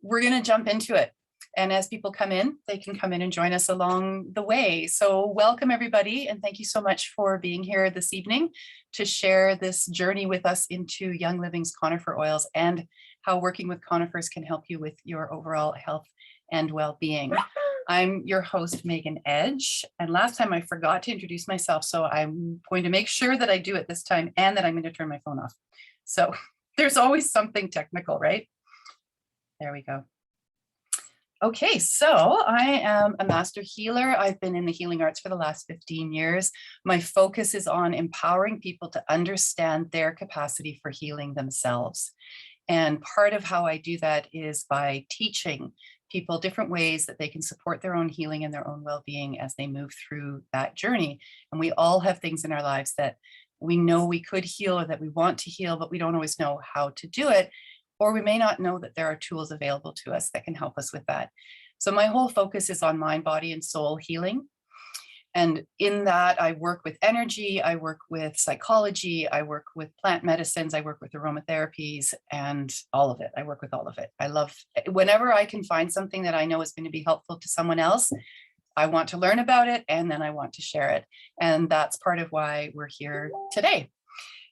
we're going to jump into it. And as people come in, they can come in and join us along the way. So welcome everybody, and thank you so much for being here this evening to share this journey with us into Young Living's conifer oils and how working with conifers can help you with your overall health and well-being. I'm your host, Megan Edge, and last time I forgot to introduce myself, so I'm going to make sure that I do it this time and that I'm going to turn my phone off. So there's always something technical, right? There we go. Okay, so I am a master healer. I've been in the healing arts for the last 15 years. My focus is on empowering people to understand their capacity for healing themselves. And part of how I do that is by teaching people different ways that they can support their own healing and their own well-being as they move through that journey. And we all have things in our lives that we know we could heal or that we want to heal, but we don't always know how to do it. Or we may not know that there are tools available to us that can help us with that. So my whole focus is on mind, body, and soul healing. And in that, I work with energy, I work with psychology, I work with plant medicines, I work with aromatherapies, and all of it. I work with all of it. I love, whenever I can find something that I know is going to be helpful to someone else, I want to learn about it, and then I want to share it. And that's part of why we're here today.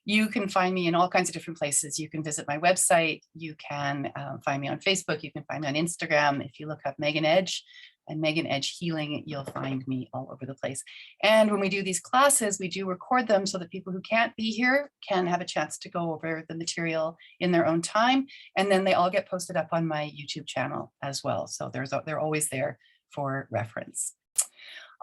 You can find me in all kinds of different places. You can visit my website. You can find me on Facebook. You can find me on Instagram. If you look up Megan Edge and Megan Edge Healing, you'll find me all over the place. And when we do these classes, we do record them so that people who can't be here can have a chance to go over the material in their own time. And then they all get posted up on my YouTube channel as well. So they're always there for reference.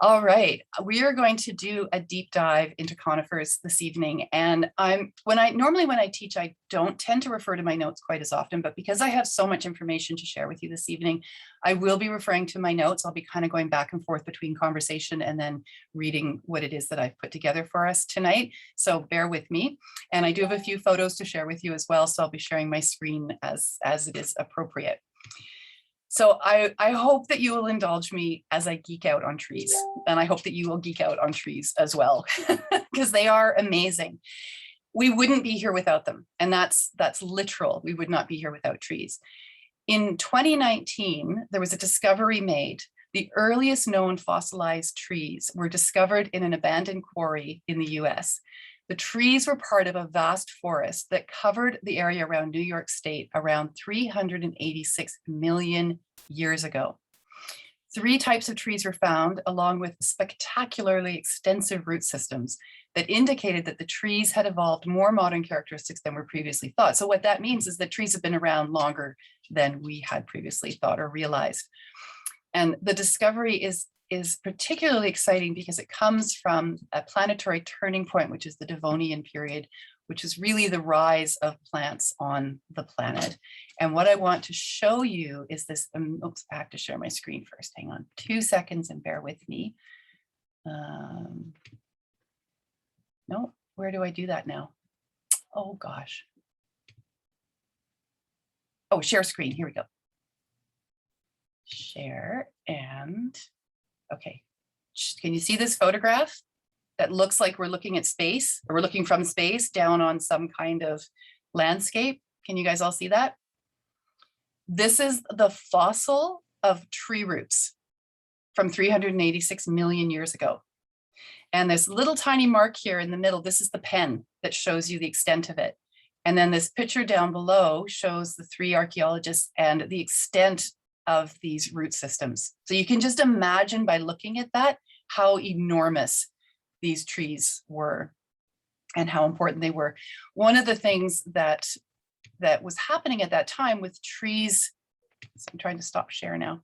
All right, we are going to do a deep dive into conifers this evening. And normally when I teach, I don't tend to refer to my notes quite as often, but because I have so much information to share with you this evening, I will be referring to my notes. I'll be kind of going back and forth between conversation and then reading what it is that I've put together for us tonight. So bear with me. And I do have a few photos to share with you as well. So I'll be sharing my screen as it is appropriate. So I hope that you will indulge me as I geek out on trees, and I hope that you will geek out on trees as well, because they are amazing. We wouldn't be here without them, and that's literal. We would not be here without trees. In 2019, there was a discovery made. The earliest known fossilized trees were discovered in an abandoned quarry in the US. The trees were part of a vast forest that covered the area around New York State around 386 million years ago. 3 types of trees were found, along with spectacularly extensive root systems that indicated that the trees had evolved more modern characteristics than were previously thought. So what that means is that trees have been around longer than we had previously thought or realized. And the discovery is particularly exciting because it comes from a planetary turning point, which is the Devonian period, which is really the rise of plants on the planet. And what I want to show you is this, oops, I have to share my screen first. Hang on 2 seconds and bear with me. No, where do I do that now? Oh gosh. Oh, share screen, here we go. Share and okay, can you see this photograph that looks like we're looking at space, or we're looking from space down on some kind of landscape? Can you guys all see that? This is the fossil of tree roots from 386 million years ago. And this little tiny mark here in the middle, this is the pen that shows you the extent of it. And then this picture down below shows the 3 archaeologists and the extent of these root systems. So you can just imagine by looking at that how enormous these trees were and how important they were. One of the things that was happening at that time with trees, so I'm trying to stop share now,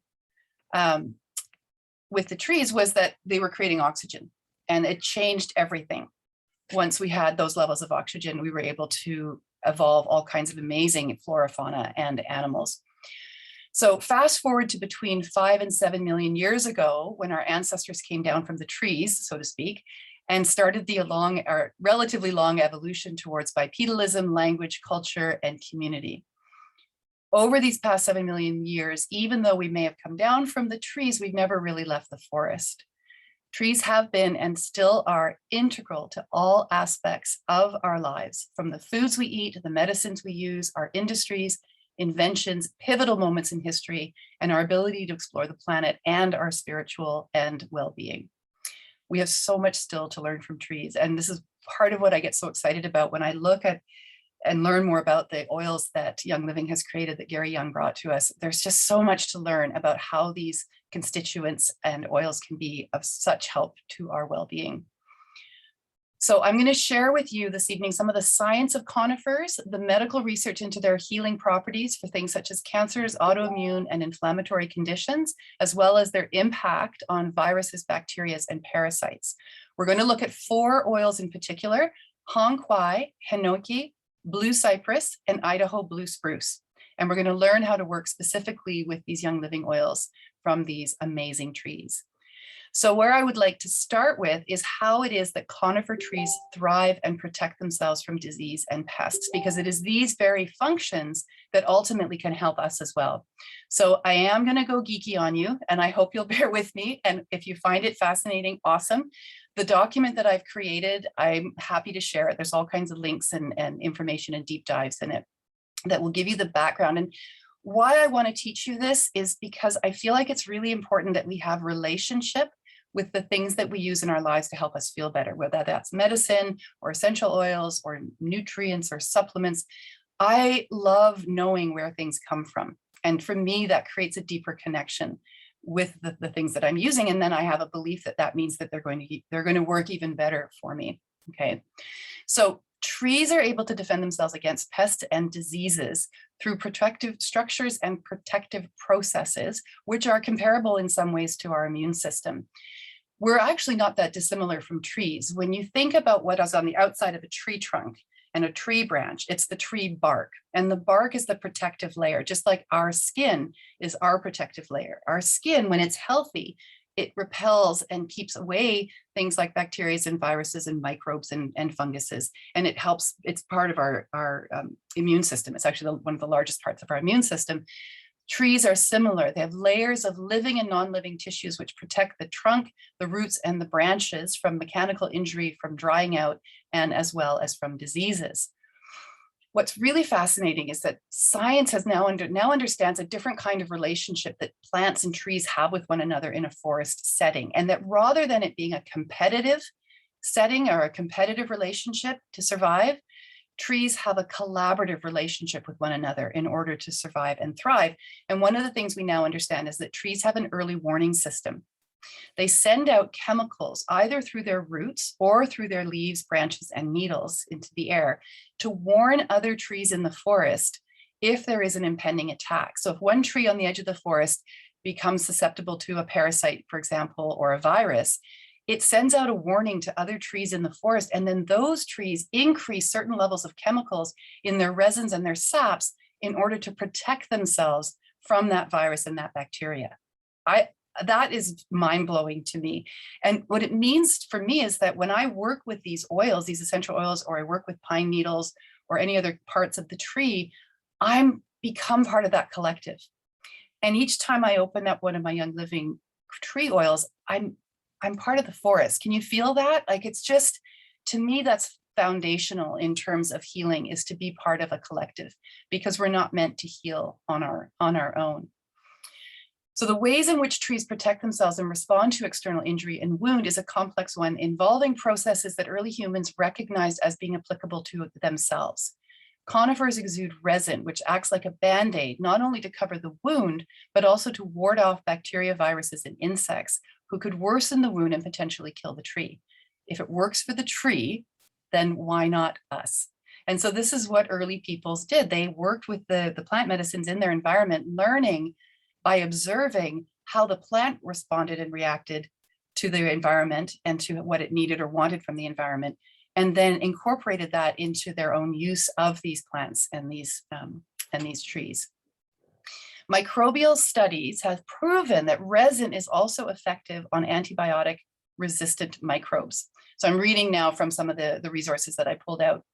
with the trees was that they were creating oxygen, and it changed everything. Once we had those levels of oxygen, we were able to evolve all kinds of amazing flora, fauna, and animals. So fast forward to between 5 and 7 million years ago, when our ancestors came down from the trees, so to speak, and started the relatively long evolution towards bipedalism, language, culture, and community. Over these past 7 million years, even though we may have come down from the trees, we've never really left the forest. Trees have been and still are integral to all aspects of our lives, from the foods we eat, the medicines we use, our industries, inventions, pivotal moments in history, and our ability to explore the planet and our spiritual and well-being. We have so much still to learn from trees. And this is part of what I get so excited about when I look at and learn more about the oils that Young Living has created, that Gary Young brought to us. There's just so much to learn about how these constituents and oils can be of such help to our well-being. So I'm going to share with you this evening some of the science of conifers, the medical research into their healing properties for things such as cancers, autoimmune and inflammatory conditions, as well as their impact on viruses, bacteria, and parasites. We're going to look at 4 oils in particular: Hong Kwai, Hanoiki, Blue Cypress, and Idaho Blue Spruce. And we're going to learn how to work specifically with these Young Living oils from these amazing trees. So where I would like to start with is how it is that conifer trees thrive and protect themselves from disease and pests, because it is these very functions that ultimately can help us as well. So I am going to go geeky on you, and I hope you'll bear with me. And if you find it fascinating, awesome. The document that I've created, I'm happy to share it. There's all kinds of links and information and deep dives in it that will give you the background. And why I want to teach you this is because I feel like it's really important that we have relationship with the things that we use in our lives to help us feel better, whether that's medicine or essential oils or nutrients or supplements. I love knowing where things come from. And for me, that creates a deeper connection with the things that I'm using. And then I have a belief that that means that they're going to work even better for me. Okay. So trees are able to defend themselves against pests and diseases through protective structures and protective processes, which are comparable in some ways to our immune system. We're actually not that dissimilar from trees. When you think about what is on the outside of a tree trunk and a tree branch, it's the tree bark. And the bark is the protective layer, just like our skin is our protective layer. Our skin, when it's healthy, it repels and keeps away things like bacteria and viruses and microbes and funguses. And it helps, it's part of our immune system. It's actually one of the largest parts of our immune system. Trees are similar. They have layers of living and non-living tissues which protect the trunk, the roots, and the branches from mechanical injury, from drying out, and as well as from diseases. What's really fascinating is that science has now understands a different kind of relationship that plants and trees have with one another in a forest setting, and that rather than it being a competitive setting or a competitive relationship to survive, trees have a collaborative relationship with one another in order to survive and thrive. And one of the things we now understand is that trees have an early warning system. They send out chemicals either through their roots or through their leaves, branches, and needles into the air to warn other trees in the forest if there is an impending attack. So if one tree on the edge of the forest becomes susceptible to a parasite, for example, or a virus, it sends out a warning to other trees in the forest, and then those trees increase certain levels of chemicals in their resins and their saps in order to protect themselves from that virus and that bacteria. That is mind-blowing to me. And what it means for me is that when I work with these oils, these essential oils, or I work with pine needles or any other parts of the tree, I'm become part of that collective. And each time I open up one of my Young Living tree oils, I'm part of the forest. Can you feel that? Like, it's just, to me, that's foundational in terms of healing, is to be part of a collective, because we're not meant to heal on our own. So the ways in which trees protect themselves and respond to external injury and wound is a complex one, involving processes that early humans recognized as being applicable to themselves. Conifers exude resin, which acts like a Band-Aid, not only to cover the wound, but also to ward off bacteria, viruses, and insects who could worsen the wound and potentially kill the tree. If it works for the tree, then why not us? And so this is what early peoples did. They worked with the plant medicines in their environment, learning by observing how the plant responded and reacted to the environment and to what it needed or wanted from the environment, and then incorporated that into their own use of these plants and these trees. Microbial studies have proven that resin is also effective on antibiotic resistant microbes. So I'm reading now from some of the resources that I pulled out.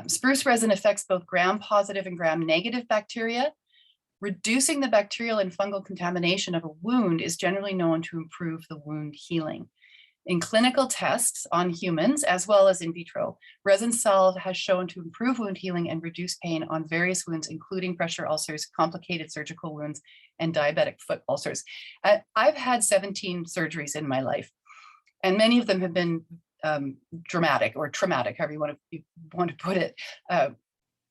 Spruce resin affects both gram-positive and gram-negative bacteria. Reducing the bacterial and fungal contamination of a wound is generally known to improve the wound healing. In clinical tests on humans, as well as in vitro, resin salve has shown to improve wound healing and reduce pain on various wounds, including pressure ulcers, complicated surgical wounds, and diabetic foot ulcers. I've had 17 surgeries in my life, and many of them have been dramatic or traumatic, however you want to put it.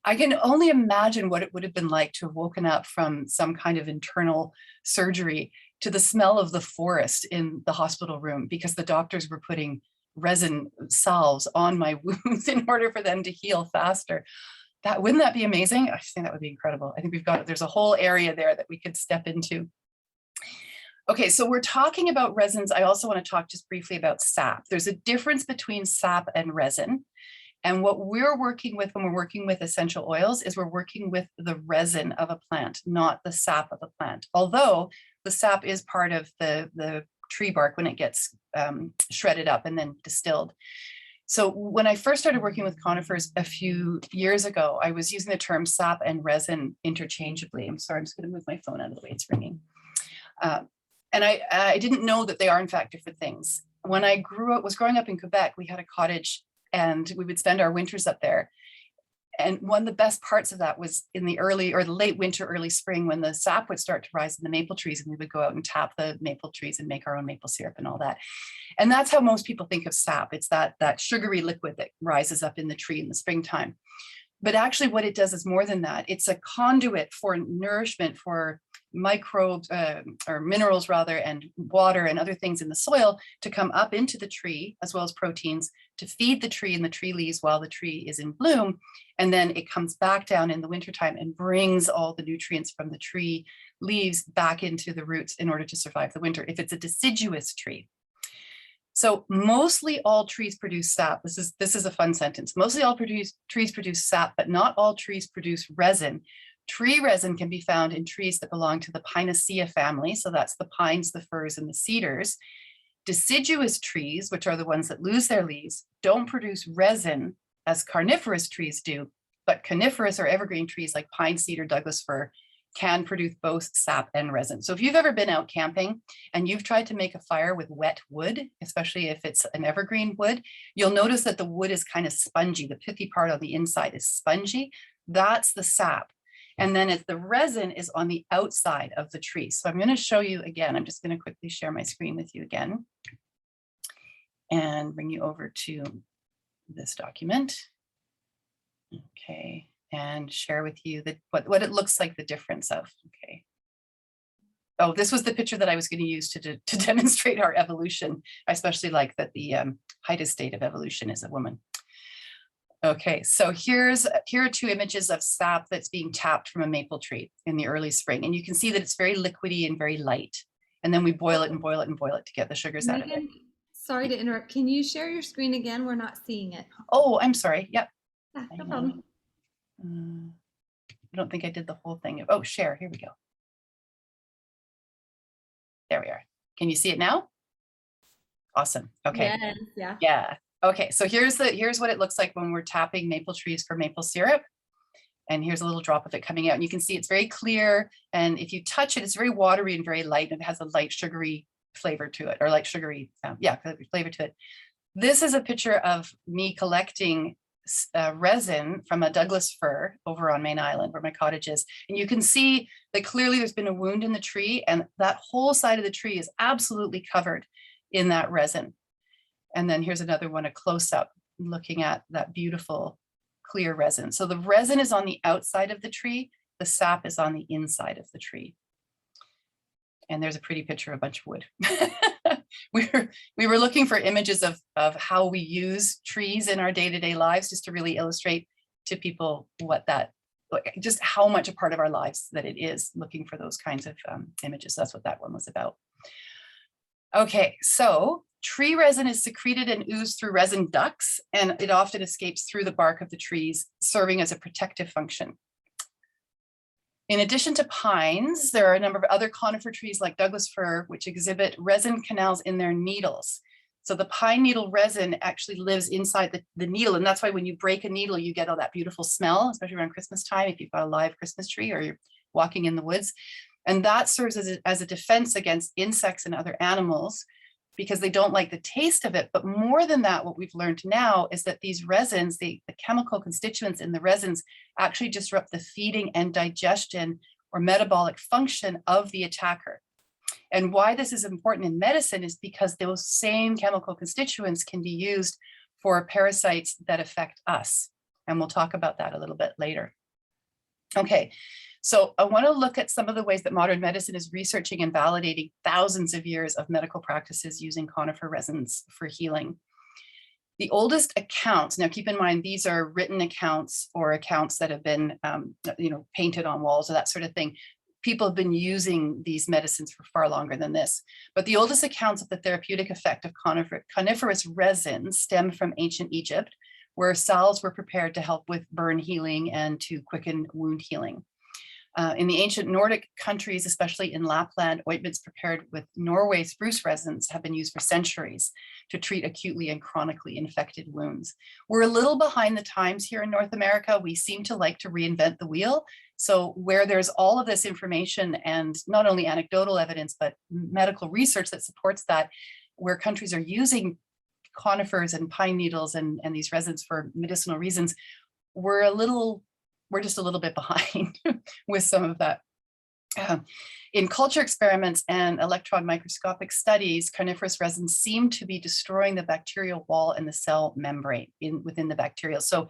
I can only imagine what it would have been like to have woken up from some kind of internal surgery to the smell of the forest in the hospital room because the doctors were putting resin salves on my wounds in order for them to heal faster. Wouldn't that be amazing? I think that would be incredible. I think there's a whole area there that we could step into. Okay, so we're talking about resins. I also want to talk just briefly about sap. There's a difference between sap and resin. And what we're working with when we're working with essential oils is we're working with the resin of a plant, not the sap of a plant. Although the sap is part of the tree bark when it gets shredded up and then distilled. So when I first started working with conifers a few years ago, I was using the term sap and resin interchangeably. I'm sorry, I'm just going to move my phone out of the way, it's ringing. And I didn't know that they are in fact different things. When I was growing up in Quebec, we had a cottage and we would spend our winters up there. And one of the best parts of that was in the early or the late winter, early spring, when the sap would start to rise in the maple trees, and we would go out and tap the maple trees and make our own maple syrup and all that. And that's how most people think of sap. It's that sugary liquid that rises up in the tree in the springtime. But actually what it does is more than that. It's a conduit for nourishment for microbes or minerals rather, and water and other things in the soil to come up into the tree, as well as proteins to feed the tree and the tree leaves while the tree is in bloom. And then it comes back down in the wintertime and brings all the nutrients from the tree leaves back into the roots in order to survive the winter, if it's a deciduous tree. So mostly all trees produce sap. This is a fun sentence. Mostly all trees produce sap, but not all trees produce resin. Tree resin can be found in trees that belong to the Pinaceae family. So that's the pines, the firs, and the cedars. Deciduous trees, which are the ones that lose their leaves, don't produce resin as carnivorous trees do, but coniferous or evergreen trees like pine, cedar, Douglas fir can produce both sap and resin. So if you've ever been out camping and you've tried to make a fire with wet wood, especially if it's an evergreen wood, you'll notice that the wood is kind of spongy. The pithy part on the inside is spongy. That's the sap. And then the resin is on the outside of the tree. So I'm going to show you again. I'm just going to quickly share my screen with you again and bring you over to this document. Okay. And share with you what it looks like, the difference of, okay. Oh, this was the picture that I was going to use to demonstrate our evolution. I especially like that the highest state of evolution is a woman. Okay, so here are two images of sap that's being tapped from a maple tree in the early spring. And you can see that it's very liquidy and very light. And then we boil it and boil it and boil it to get the sugars out of it. Sorry to interrupt. Can you share your screen again? We're not seeing it. Oh, I'm sorry. Yep. Yeah, no problem. I don't think I did the whole thing. Oh, share. Here we go. There we are. Can you see it now? Awesome. Okay. Yes, yeah. Yeah. Okay. So here's what it looks like when we're tapping maple trees for maple syrup. And here's a little drop of it coming out. And you can see it's very clear. And if you touch it, it's very watery and very light. And it has a light sugary flavor to it, or light sugary, flavor to it. This is a picture of me collecting resin from a Douglas fir over on Main Island where my cottage is. And you can see that clearly there's been a wound in the tree, and that whole side of the tree is absolutely covered in that resin. And then here's another one, a close-up looking at that beautiful clear resin. So the resin is on the outside of the tree, the sap is on the inside of the tree. And there's a pretty picture of a bunch of wood. We were looking for images of how we use trees in our day-to-day lives, just to really illustrate to people just how much a part of our lives that it is, looking for those kinds of images. That's what that one was about. Okay, so tree resin is secreted and oozed through resin ducts, and it often escapes through the bark of the trees, serving as a protective function. In addition to pines, there are a number of other conifer trees like Douglas fir, which exhibit resin canals in their needles. So the pine needle resin actually lives inside the needle. And that's why when you break a needle, you get all that beautiful smell, especially around Christmas time, if you've got a live Christmas tree or you're walking in the woods. And that serves as a defense against insects and other animals because they don't like the taste of it. But more than that, what we've learned now is that these resins, the chemical constituents in the resins, actually disrupt the feeding and digestion or metabolic function of the attacker. And why this is important in medicine is because those same chemical constituents can be used for parasites that affect us. And we'll talk about that a little bit later. Okay, so I want to look at some of the ways that modern medicine is researching and validating thousands of years of medical practices using conifer resins for healing. The oldest accounts, now keep in mind, these are written accounts or accounts that have been painted on walls or that sort of thing. People have been using these medicines for far longer than this. But the oldest accounts of the therapeutic effect of coniferous resins stem from ancient Egypt, where salves were prepared to help with burn healing and to quicken wound healing. In the ancient Nordic countries, especially in Lapland, ointments prepared with Norway spruce resins have been used for centuries to treat acutely and chronically infected wounds. We're a little behind the times here in North America. We seem to like to reinvent the wheel. So where there's all of this information and not only anecdotal evidence, but medical research that supports that, where countries are using conifers and pine needles and these resins for medicinal reasons, we're just a little bit behind with some of that. In culture experiments and electron microscopic studies, coniferous resins seem to be destroying the bacterial wall and the cell membrane within the bacterial. So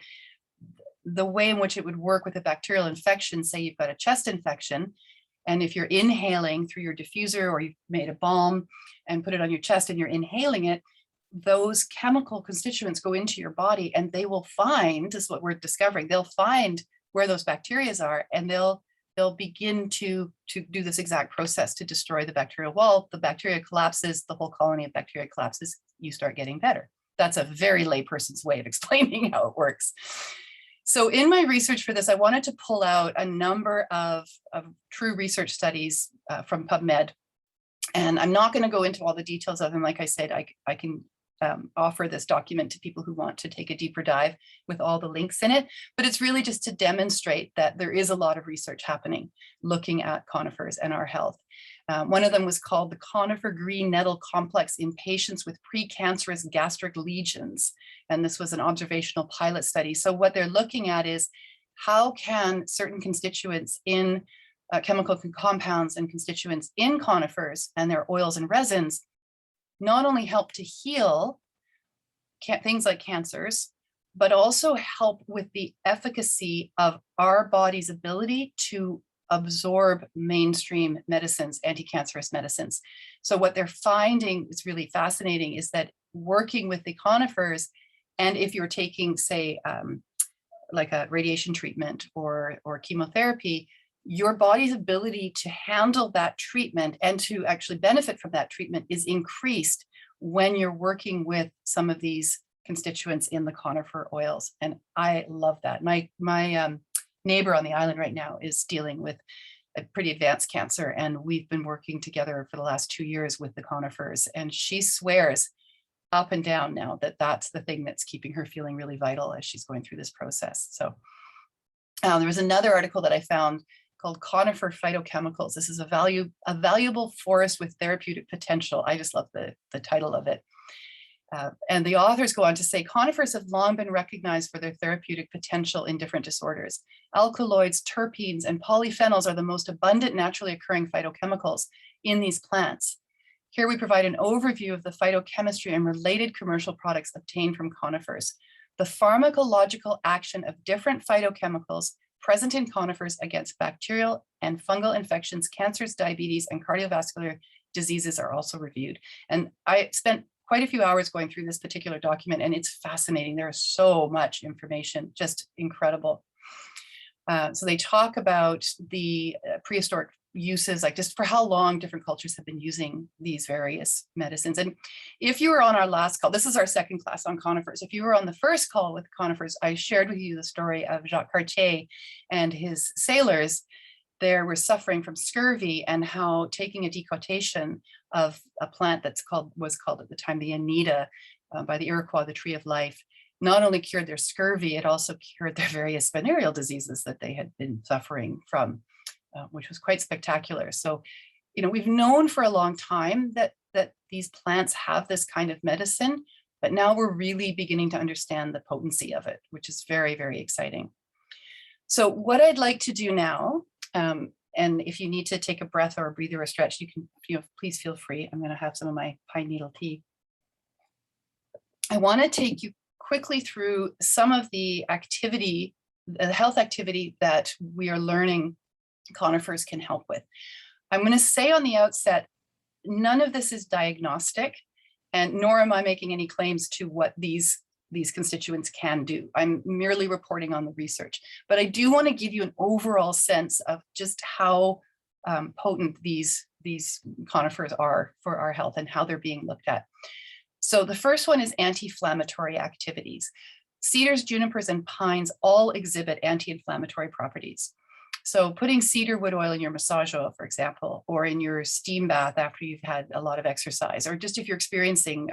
the way in which it would work with a bacterial infection, say you've got a chest infection, and if you're inhaling through your diffuser or you've made a balm and put it on your chest and you're inhaling it, those chemical constituents go into your body and they will find, this is what we're discovering, they'll find where those bacteria are, and they'll begin to do this exact process to destroy the bacterial wall. The bacteria collapses, the whole colony of bacteria collapses, you start getting better. That's a very layperson's way of explaining how it works. So in my research for this, I wanted to pull out a number of true research studies from PubMed. And I'm not going to go into all the details of them. Like I said, I can offer this document to people who want to take a deeper dive with all the links in it, but it's really just to demonstrate that there is a lot of research happening looking at conifers and our health. One of them was called the Conifer Green Nettle Complex in patients with precancerous gastric lesions. And this was an observational pilot study. So what they're looking at is how can certain constituents in chemical compounds and constituents in conifers and their oils and resins not only help to heal things like cancers, but also help with the efficacy of our body's ability to absorb mainstream medicines, anti-cancerous medicines. So what they're finding is really fascinating is that working with the conifers, and if you're taking, say, like a radiation treatment or chemotherapy, your body's ability to handle that treatment and to actually benefit from that treatment is increased when you're working with some of these constituents in the conifer oils. And I love that. My neighbor on the island right now is dealing with a pretty advanced cancer, and we've been working together for the last 2 years with the conifers, and she swears up and down now that that's the thing that's keeping her feeling really vital as she's going through this process. So there was another article that I found called Conifer Phytochemicals. This is a valuable forest with therapeutic potential. I just love the title of it. And the authors go on to say, conifers have long been recognized for their therapeutic potential in different disorders. Alkaloids, terpenes, and polyphenols are the most abundant naturally occurring phytochemicals in these plants. Here we provide an overview of the phytochemistry and related commercial products obtained from conifers. The pharmacological action of different phytochemicals present in conifers against bacterial and fungal infections, cancers, diabetes, and cardiovascular diseases are also reviewed. And I spent quite a few hours going through this particular document, and it's fascinating. There is so much information, just incredible. So they talk about the prehistoric uses, like just for how long different cultures have been using these various medicines. And if you were on our last call, this is our second class on conifers. If you were on the first call with conifers, I shared with you the story of Jacques Cartier and his sailors. They were suffering from scurvy, and how taking a decoction of a plant was called at the time the Anita by the Iroquois, the tree of life, not only cured their scurvy, it also cured their various venereal diseases that they had been suffering from, which was quite spectacular. So, we've known for a long time that these plants have this kind of medicine, but now we're really beginning to understand the potency of it, which is very, very exciting. So what I'd like to do now, and if you need to take a breath or a breather or a stretch, you can, please feel free. I'm going to have some of my pine needle tea. I want to take you quickly through some of the activity, the health activity that we are learning conifers can help with. I'm going to say on the outset, none of this is diagnostic, and nor am I making any claims to what these constituents can do. I'm merely reporting on the research, but I do want to give you an overall sense of just how potent these conifers are for our health and how they're being looked at. So the first one is anti-inflammatory activities. Cedars, junipers, and pines all exhibit anti-inflammatory properties. So putting cedar wood oil in your massage oil, for example, or in your steam bath after you've had a lot of exercise, or just if you're experiencing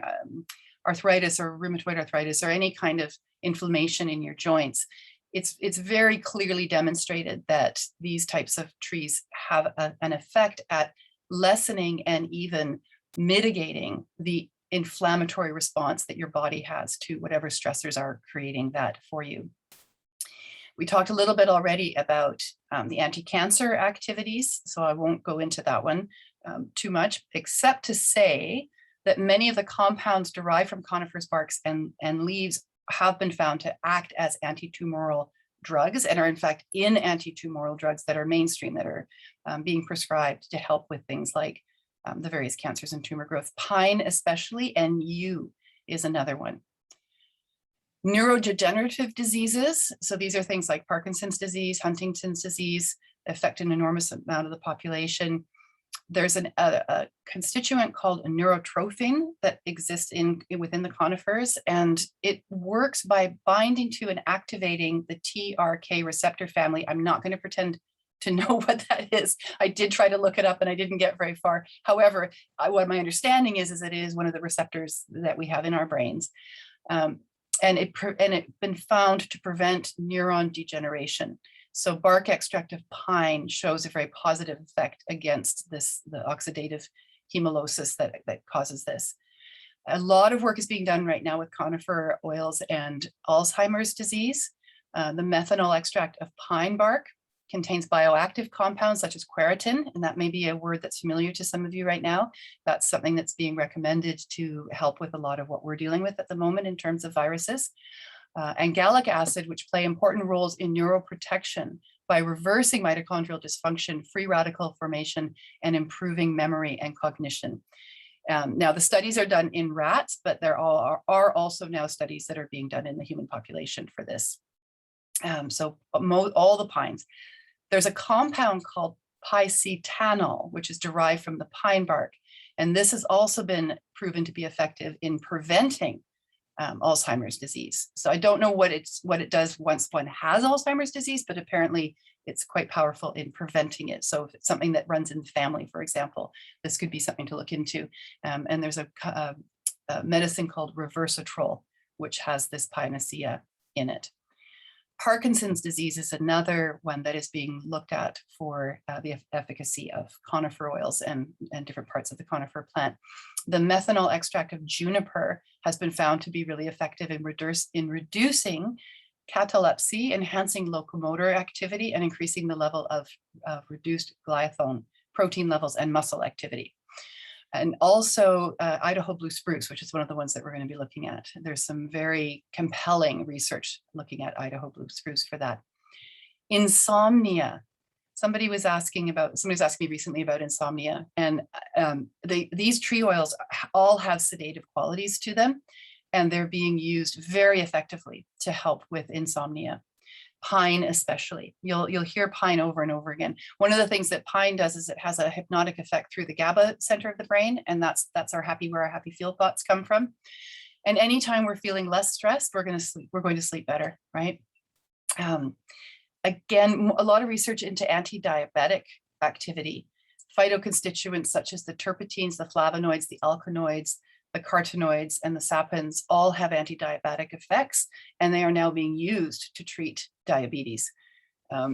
arthritis or rheumatoid arthritis or any kind of inflammation in your joints, it's very clearly demonstrated that these types of trees have an effect at lessening and even mitigating the inflammatory response that your body has to whatever stressors are creating that for you. We talked a little bit already about the anti-cancer activities, so I won't go into that one too much, except to say that many of the compounds derived from conifers barks and leaves have been found to act as anti-tumoral drugs and are in fact in anti-tumoral drugs that are mainstream, that are being prescribed to help with things like the various cancers and tumor growth. Pine especially, and yew is another one. Neurodegenerative diseases, so these are things like Parkinson's disease, Huntington's disease, affect an enormous amount of the population. There's a constituent called a neurotrophin that exists within the conifers, and it works by binding to and activating the TRK receptor family. I'm not going to pretend to know what that is. I did try to look it up and I didn't get very far. However, what my understanding is that it is one of the receptors that we have in our brains. And it's been found to prevent neuron degeneration. So bark extract of pine shows a very positive effect against the oxidative hemolysis that causes this. A lot of work is being done right now with conifer oils and Alzheimer's disease. The methanol extract of pine bark contains bioactive compounds such as quercetin, and that may be a word that's familiar to some of you right now. That's something that's being recommended to help with a lot of what we're dealing with at the moment in terms of viruses. And gallic acid, which play important roles in neuroprotection by reversing mitochondrial dysfunction, free radical formation, and improving memory and cognition. Now, the studies are done in rats, but there are also now studies that are being done in the human population for this. So all the pines. There's a compound called Piscetinol, which is derived from the pine bark. And this has also been proven to be effective in preventing Alzheimer's disease. So I don't know what it does once one has Alzheimer's disease, but apparently it's quite powerful in preventing it. So if it's something that runs in the family, for example, this could be something to look into. And there's a medicine called Larvacetical, which has this Pinacea in it. Parkinson's disease is another one that is being looked at for the efficacy of conifer oils and different parts of the conifer plant. The methanol extract of juniper has been found to be really effective in reducing catalepsy, enhancing locomotor activity, and increasing the level of reduced glyphosate protein levels and muscle activity. And also Idaho blue spruce, which is one of the ones that we're going to be looking at. There's some very compelling research looking at Idaho blue spruce for that. Insomnia. Somebody was asking me recently about insomnia, and these tree oils all have sedative qualities to them, and they're being used very effectively to help with insomnia. Pine especially. You'll hear pine over and over again. One of the things that pine does is it has a hypnotic effect through the GABA center of the brain, and that's where our happy feel thoughts come from. And anytime we're feeling less stressed, we're going to sleep better, right? Again, a lot of research into anti-diabetic activity. Phytoconstituents such as the terpenes, the flavonoids, the alkaloids, the carotenoids, and the sapins all have anti-diabetic effects, and they are now being used to treat diabetes.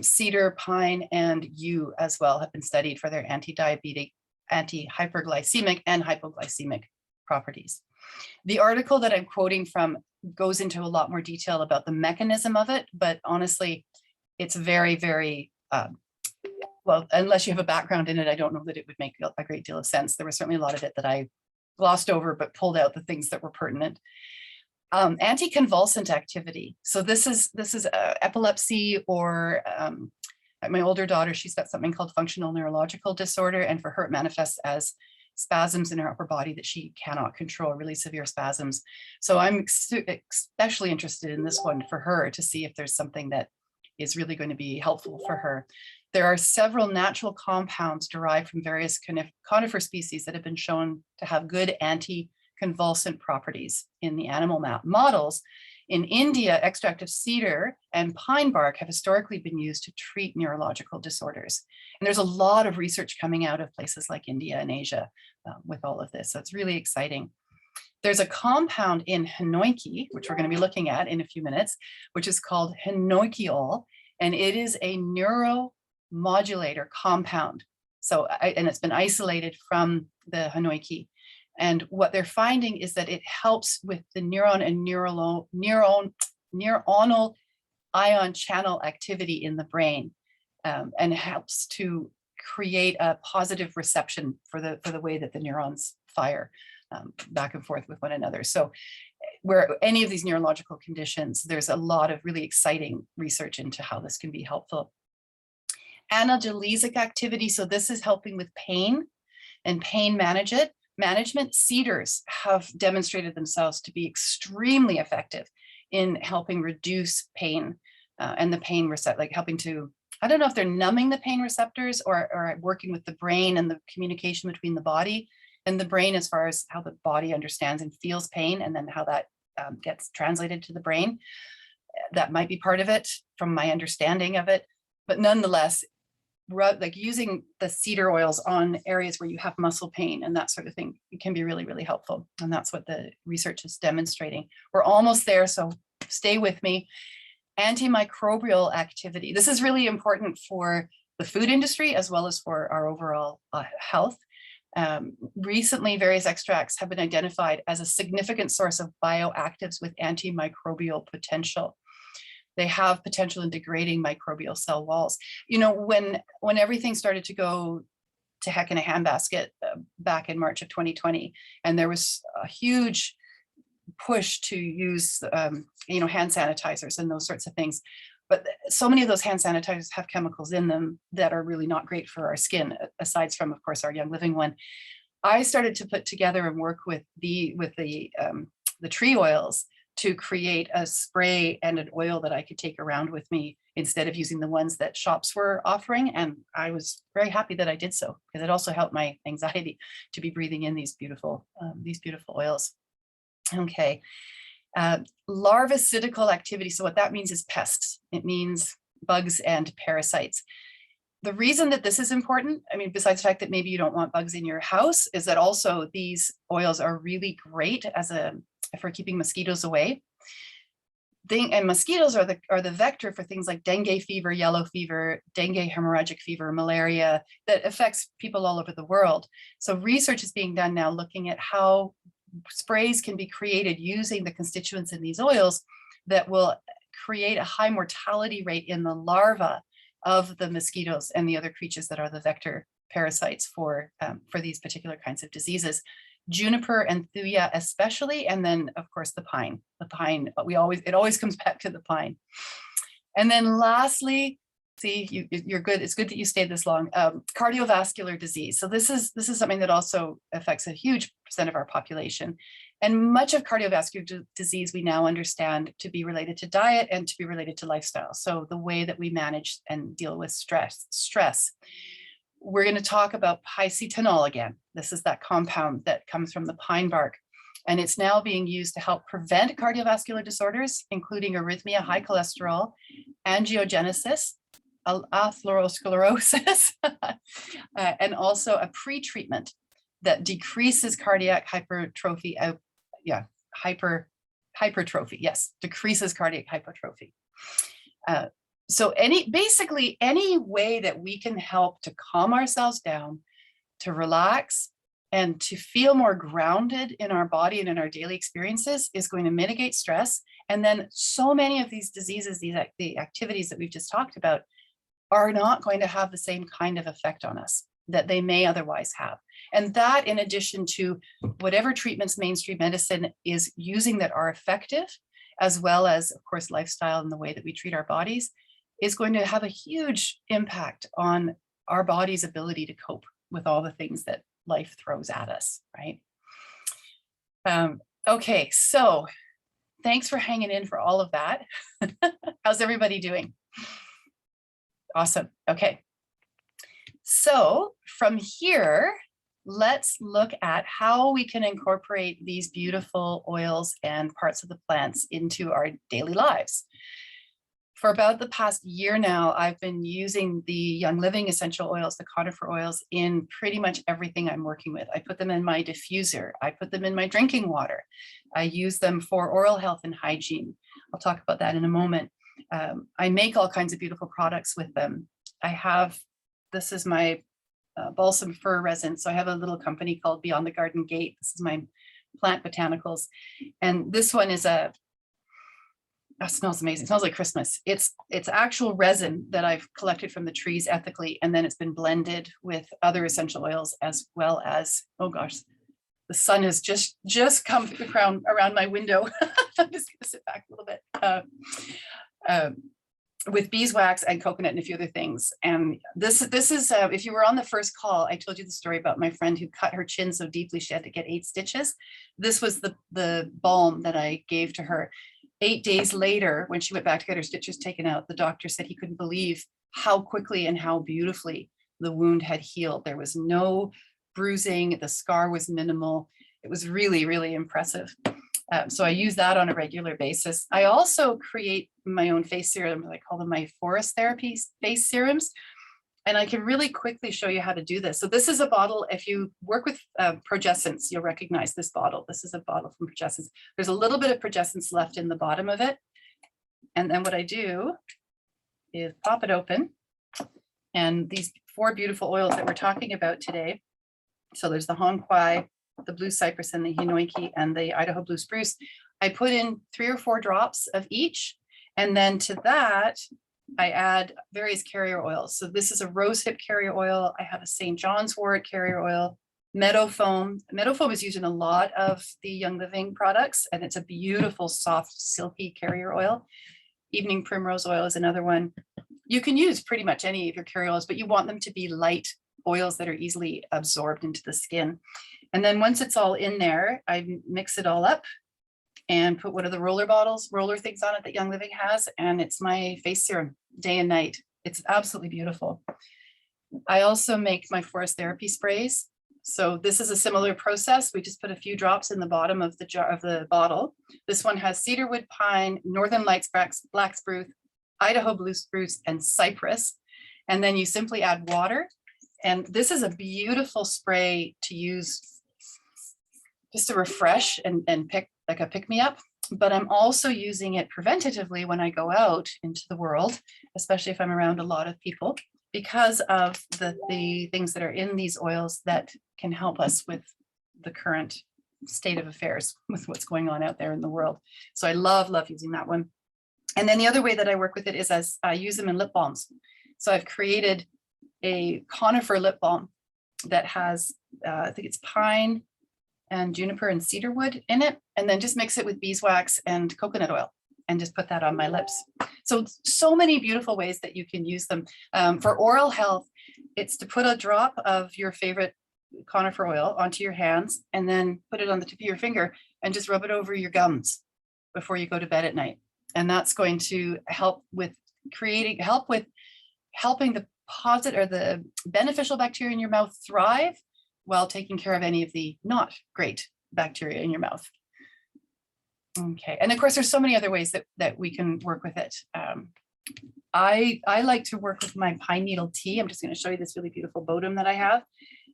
Cedar, pine, and yew as well have been studied for their anti-diabetic anti-hyperglycemic and hypoglycemic properties. The article that I'm quoting from goes into a lot more detail about the mechanism of it, but honestly, it's very, very, well, unless you have a background in it, I don't know that it would make a great deal of sense. There was certainly a lot of it that I glossed over, but pulled out the things that were pertinent. Anti-convulsant activity. So this is epilepsy, or my older daughter, she's got something called functional neurological disorder, and for her it manifests as spasms in her upper body that she cannot control, really severe spasms. So I'm especially interested in this one for her, to see if there's something that is really going to be helpful for her. There are several natural compounds derived from various conifer species that have been shown to have good anti-convulsant properties in the animal models. In India, extract of cedar and pine bark have historically been used to treat neurological disorders. And there's a lot of research coming out of places like India and Asia with all of this. So it's really exciting. There's a compound in Hanoiki, which we're going to be looking at in a few minutes, which is called Hanoikiol, and it is a neuromodulator compound. So, and it's been isolated from the Hanoiki. And what they're finding is that it helps with the neuron and neuronal ion channel activity in the brain, and helps to create a positive reception for the way that the neurons fire back and forth with one another. So where any of these neurological conditions, there's a lot of really exciting research into how this can be helpful. Analgesic activity. So this is helping with pain and pain management. Cedars have demonstrated themselves to be extremely effective in helping reduce pain and the pain receptor, like helping to, I don't know if they're numbing the pain receptors or working with the brain and the communication between the body and the brain, as far as how the body understands and feels pain, and then how that gets translated to the brain. That might be part of it from my understanding of it, but nonetheless, like using the cedar oils on areas where you have muscle pain and that sort of thing, it can be really, really helpful. And that's what the research is demonstrating. We're almost there, so stay with me. Antimicrobial activity. This is really important for the food industry as well as for our overall health. Recently, various extracts have been identified as a significant source of bioactives with antimicrobial potential. They have potential in degrading microbial cell walls. You know, when everything started to go to heck in a handbasket back in March of 2020, and there was a huge push to use, you know, hand sanitizers and those sorts of things. But so many of those hand sanitizers have chemicals in them that are really not great for our skin, aside from, of course, our Young Living one. I started to put together and work with the tree oils to create a spray and an oil that I could take around with me instead of using the ones that shops were offering. And I was very happy that I did so, because it also helped my anxiety to be breathing in these beautiful oils. Okay. Larvacetical activity. So what that means is pests. It means bugs and parasites. The reason that this is important, I mean, besides the fact that maybe you don't want bugs in your house, is that also these oils are really great for keeping mosquitoes away. And mosquitoes are the vector for things like dengue fever, yellow fever, dengue hemorrhagic fever, malaria, that affects people all over the world. So research is being done now looking at how sprays can be created using the constituents in these oils that will create a high mortality rate in the larvae of the mosquitoes and the other creatures that are the vector parasites for these particular kinds of diseases. Juniper and thuya especially, and then of course the pine. The pine, it always comes back to the pine. And then lastly, see, you're good. It's good that you stayed this long. Cardiovascular disease. So this is something that also affects a huge percent of our population. And much of cardiovascular disease we now understand to be related to diet and to be related to lifestyle. So the way that we manage and deal with stress. We're going to talk about Piscetinol again. This is that compound that comes from the pine bark. And it's now being used to help prevent cardiovascular disorders, including arrhythmia, high cholesterol, angiogenesis, atherosclerosis, and also a pre-treatment that decreases cardiac hypertrophy. Decreases cardiac hypertrophy. So basically any way that we can help to calm ourselves down, to relax, and to feel more grounded in our body and in our daily experiences is going to mitigate stress. And then so many of these diseases, the activities that we've just talked about, are not going to have the same kind of effect on us that they may otherwise have. And that, in addition to whatever treatments mainstream medicine is using that are effective, as well as, of course, lifestyle and the way that we treat our bodies, is going to have a huge impact on our body's ability to cope with all the things that life throws at us, right? Okay, so thanks for hanging in for all of that. How's everybody doing? Awesome. Okay. So from here, let's look at how we can incorporate these beautiful oils and parts of the plants into our daily lives. For about the past year now, I've been using the Young Living essential oils, the conifer oils, in pretty much everything I'm working with. I put them in my diffuser. I put them in my drinking water. I use them for oral health and hygiene. I'll talk about that in a moment. I make all kinds of beautiful products with them. This is my balsam fir resin. So I have a little company called Beyond the Garden Gate. This is my plant botanicals. And this one is it smells amazing. It smells like Christmas. It's actual resin that I've collected from the trees ethically, and then it's been blended with other essential oils, as well as, oh gosh, the sun has just come around my window. I'm just gonna sit back a little bit. With beeswax and coconut and a few other things. And this is, if you were on the first call, I told you the story about my friend who cut her chin so deeply she had to get 8 stitches. This was the balm that I gave to her. 8 days later, when she went back to get her stitches taken out, the doctor said he couldn't believe how quickly and how beautifully the wound had healed. There was no bruising, the scar was minimal. It was really, really impressive. So I use that on a regular basis. I also create my own face serums. I call them my forest therapy face serums. And I can really quickly show you how to do this. So this is a bottle. If you work with progessence, you'll recognize this bottle. This is a bottle from progessence. There's a little bit of progessence left in the bottom of it. And then what I do is pop it open. And these 4 beautiful oils that we're talking about today. So there's the Hong Kwai, the blue cypress, and the Hanoiki, and the Idaho blue spruce. I put in 3 or 4 drops of each. And then to that, I add various carrier oils. So this is a rosehip carrier oil. I have a St. John's wort carrier oil, meadow foam. Meadow foam is used in a lot of the Young Living products, and it's a beautiful, soft, silky carrier oil. Evening primrose oil is another one. You can use pretty much any of your carrier oils, but you want them to be light oils that are easily absorbed into the skin. And then once it's all in there, I mix it all up and put one of the roller things on it that Young Living has. And it's my face serum day and night. It's absolutely beautiful. I also make my forest therapy sprays. So this is a similar process. We just put a few drops in the bottom of the jar of the bottle. This one has cedarwood pine, northern lights black spruce, Idaho blue spruce, and cypress. And then you simply add water. And this is a beautiful spray to use just to refresh and pick-me-up. But I'm also using it preventatively when I go out into the world, especially if I'm around a lot of people, because of the things that are in these oils that can help us with the current state of affairs with what's going on out there in the world. So I love using that one. And then the other way that I work with it is as I use them in lip balms. So I've created a conifer lip balm that has, I think it's pine and juniper and cedarwood in it, and then just mix it with beeswax and coconut oil and just put that on my lips. So many beautiful ways that you can use them. For oral health, it's to put a drop of your favorite conifer oil onto your hands and then put it on the tip of your finger and just rub it over your gums before you go to bed at night. And that's going to help with helping the positive or the beneficial bacteria in your mouth thrive while taking care of any of the not great bacteria in your mouth. Okay, and of course, there's so many other ways that we can work with it. I like to work with my pine needle tea. I'm just going to show you this really beautiful bodum that I have.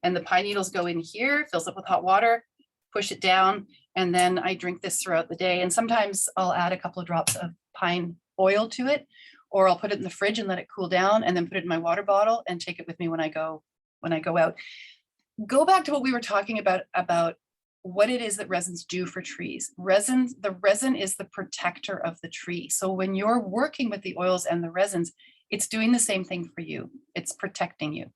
And the pine needles go in here, fills up with hot water, push it down, and then I drink this throughout the day. And sometimes I'll add a couple of drops of pine oil to it, or I'll put it in the fridge and let it cool down and then put it in my water bottle and take it with me when I go out. go back to what we were talking about what it is that resins do for trees. The resin is the protector of the tree. So when you're working with the oils and the resins, it's doing the same thing for you. It's protecting you.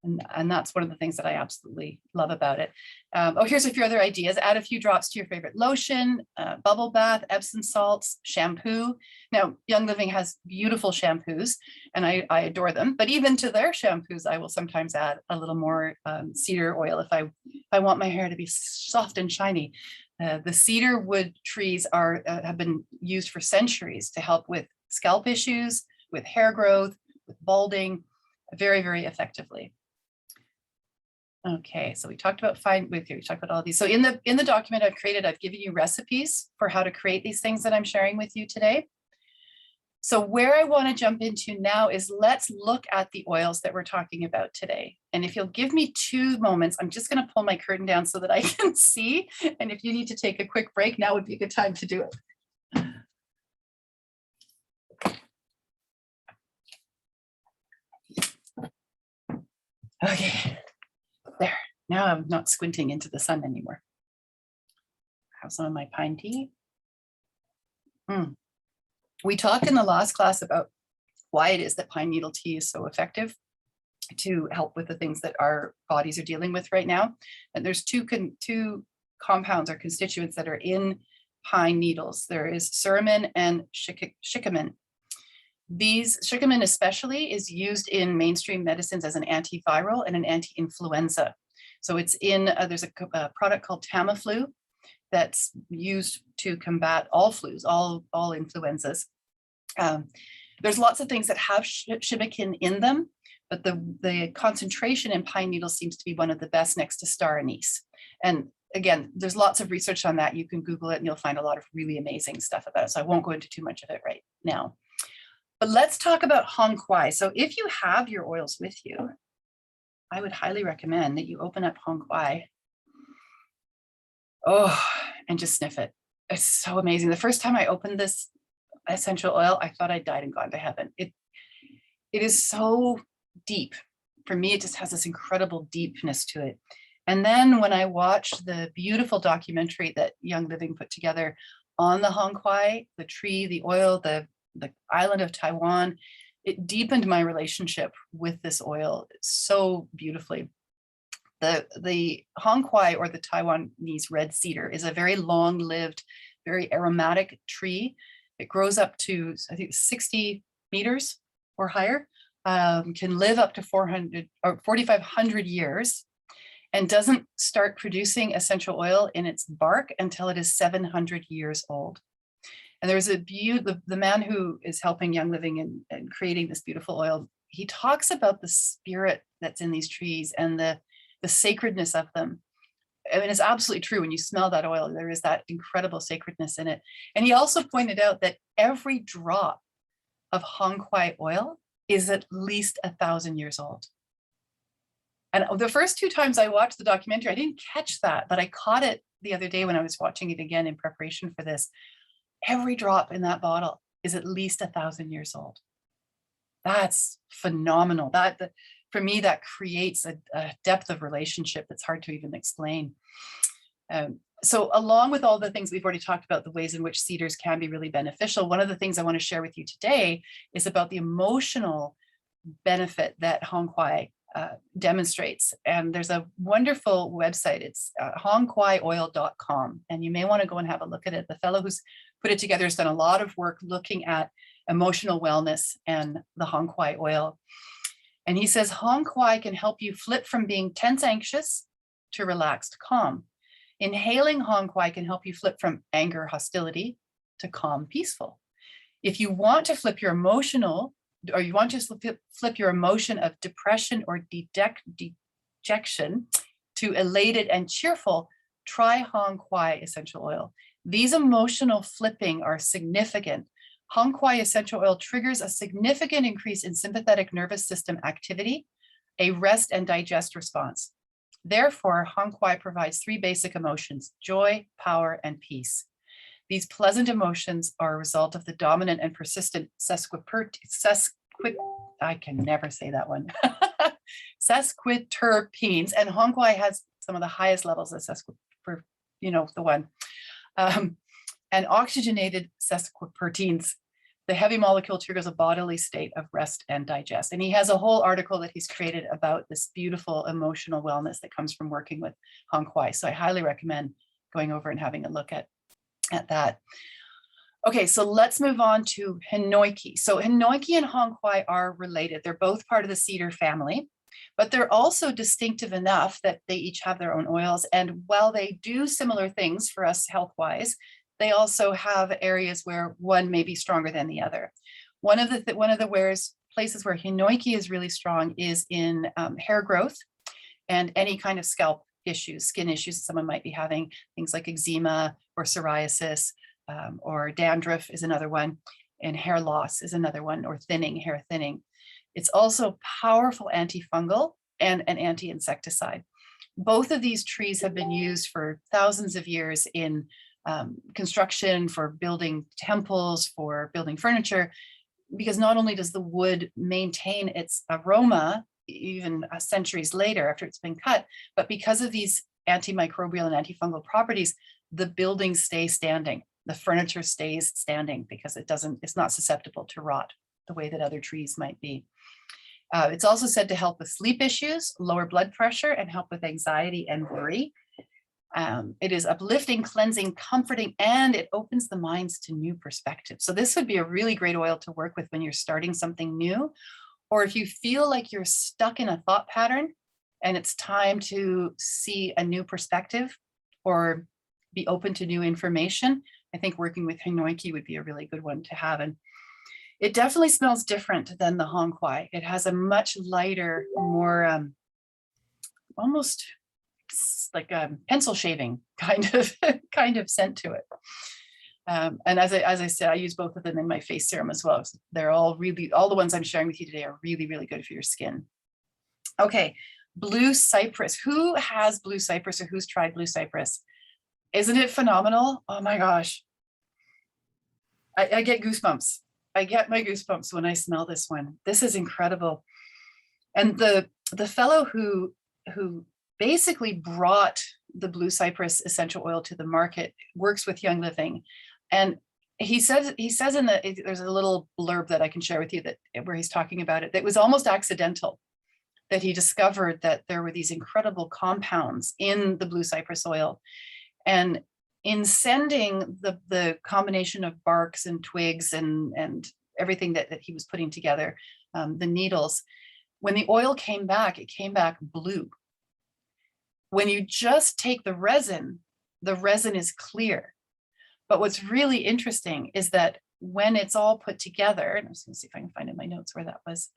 And that's one of the things that I absolutely love about it. Here's a few other ideas. Add a few drops to your favorite lotion, bubble bath, Epsom salts, shampoo. Now, Young Living has beautiful shampoos and I adore them, but even to their shampoos, I will sometimes add a little more cedar oil if I want my hair to be soft and shiny. The cedar wood trees have been used for centuries to help with scalp issues, with hair growth, with balding, very, very effectively. Okay, so we talked about we talked about all these. So in the document I've created, I've given you recipes for how to create these things that I'm sharing with you today. So where I want to jump into now is let's look at the oils that we're talking about today. And if you'll give me 2 moments, I'm just going to pull my curtain down so that I can see. And if you need to take a quick break, now would be a good time to do it. Okay. There, now I'm not squinting into the sun anymore. Have some of my pine tea. We talked in the last class about why it is that pine needle tea is so effective to help with the things that our bodies are dealing with right now. And there's two compounds or constituents that are in pine needles. There is suramin and shikamin. Shikamin especially is used in mainstream medicines as an antiviral and an anti-influenza. So it's there's a product called Tamiflu that's used to combat all flus, all influenzas. There's lots of things that have shikamin in them, but the concentration in pine needles seems to be one of the best next to star anise. And again, there's lots of research on that. You can Google it and you'll find a lot of really amazing stuff about it. So I won't go into too much of it right now. But let's talk about Hanoiki. So if you have your oils with you, I would highly recommend that you open up Hanoiki. Oh, and just sniff it. It's so amazing. The first time I opened this essential oil, I thought I died and gone to heaven. It is so deep. For me, it just has this incredible deepness to it. And then when I watched the beautiful documentary that Young Living put together on the Hanoiki, the tree, the oil, the island of Taiwan, it deepened my relationship with this oil so beautifully. The Hanoiki, or the Taiwanese Red Cedar, is a very long-lived, very aromatic tree. It grows up to, I think, 60 meters or higher, can live up to 400 or 4,500 years, and doesn't start producing essential oil in its bark until it is 700 years old. And there's the man who is helping Young Living and creating this beautiful oil. He talks about the spirit that's in these trees and the sacredness of them. I mean, it's absolutely true. When you smell that oil, there is that incredible sacredness in it. And he also pointed out that every drop of Hanoiki oil is at least 1,000 years old. And the first 2 times I watched the documentary, I didn't catch that, but I caught it the other day when I was watching it again in preparation for this. Every drop in that bottle is at least 1,000 years old. That's phenomenal. For me, that creates a depth of relationship that's hard to even explain. So along with all the things we've already talked about, the ways in which cedars can be really beneficial, one of the things I want to share with you today is about the emotional benefit that Hanoiki demonstrates. And there's a wonderful website. It's hanoikioil.com, and you may want to go and have a look at it. The fellow who's put it together has done a lot of work looking at emotional wellness and the Hanoiki oil. And he says Hanoiki can help you flip from being tense anxious to relaxed calm. Inhaling Hanoiki can help you flip from anger hostility to calm peaceful. If you want to flip your emotional, or you want to flip your emotion of depression or dejection to elated and cheerful, try Hanoiki essential oil. These emotional flipping are significant. Hanoiki essential oil triggers a significant increase in sympathetic nervous system activity, a rest and digest response. Therefore, Hanoiki provides 3 basic emotions: joy, power, and peace. These pleasant emotions are a result of the dominant and persistent I can never say that one. sesquiterpenes, and honkwai has some of the highest levels of sesquiterpenes, the one. And oxygenated sesquiterpenes, the heavy molecule triggers a bodily state of rest and digest. And he has a whole article that he's created about this beautiful emotional wellness that comes from working with honkwai. So I highly recommend going over and having a look at that. Okay, so let's move on to Hanoiki. So Hanoiki and honkwai are related. They're both part of the cedar family, but they're also distinctive enough that they each have their own oils. And while they do similar things for us health-wise, they also have areas where one may be stronger than the other. One of the places where Hanoiki is really strong is in hair growth and any kind of scalp issues, skin issues that someone might be having, things like eczema or psoriasis, or dandruff is another one, and hair loss is another one, or hair thinning. It's also powerful antifungal and an anti-insecticide. Both of these trees have been used for thousands of years in construction, for building temples, for building furniture, because not only does the wood maintain its aroma even centuries later after it's been cut, but because of these antimicrobial and antifungal properties, the buildings stay standing, the furniture stays standing because it's not susceptible to rot the way that other trees might be. It's also said to help with sleep issues, lower blood pressure, and help with anxiety and worry. It is uplifting, cleansing, comforting, and it opens the minds to new perspectives. So this would be a really great oil to work with when you're starting something new, or if you feel like you're stuck in a thought pattern and it's time to see a new perspective or be open to new information. I think working with Hanoiki would be a really good one to have. And it definitely smells different than the honkwai. It has a much lighter, more almost like a pencil shaving kind of scent to it. And as I said, I use both of them in my face serum as well. So they're all the ones I'm sharing with you today are really, really good for your skin. Okay, blue cypress. Who has blue cypress or who's tried blue cypress? Isn't it phenomenal? Oh my gosh. I get goosebumps. I get my goosebumps when I smell this one. This is incredible. And the fellow who basically brought the blue cypress essential oil to the market works with Young Living. And he says there's a little blurb that I can share with you where he's talking about it. That was almost accidental that he discovered that there were these incredible compounds in the blue cypress oil. And in sending the combination of barks and twigs and everything that he was putting together, the needles, when the oil came back, it came back blue. When you just take the resin is clear. But what's really interesting is that when it's all put together, and I'm just gonna see if I can find in my notes where that was.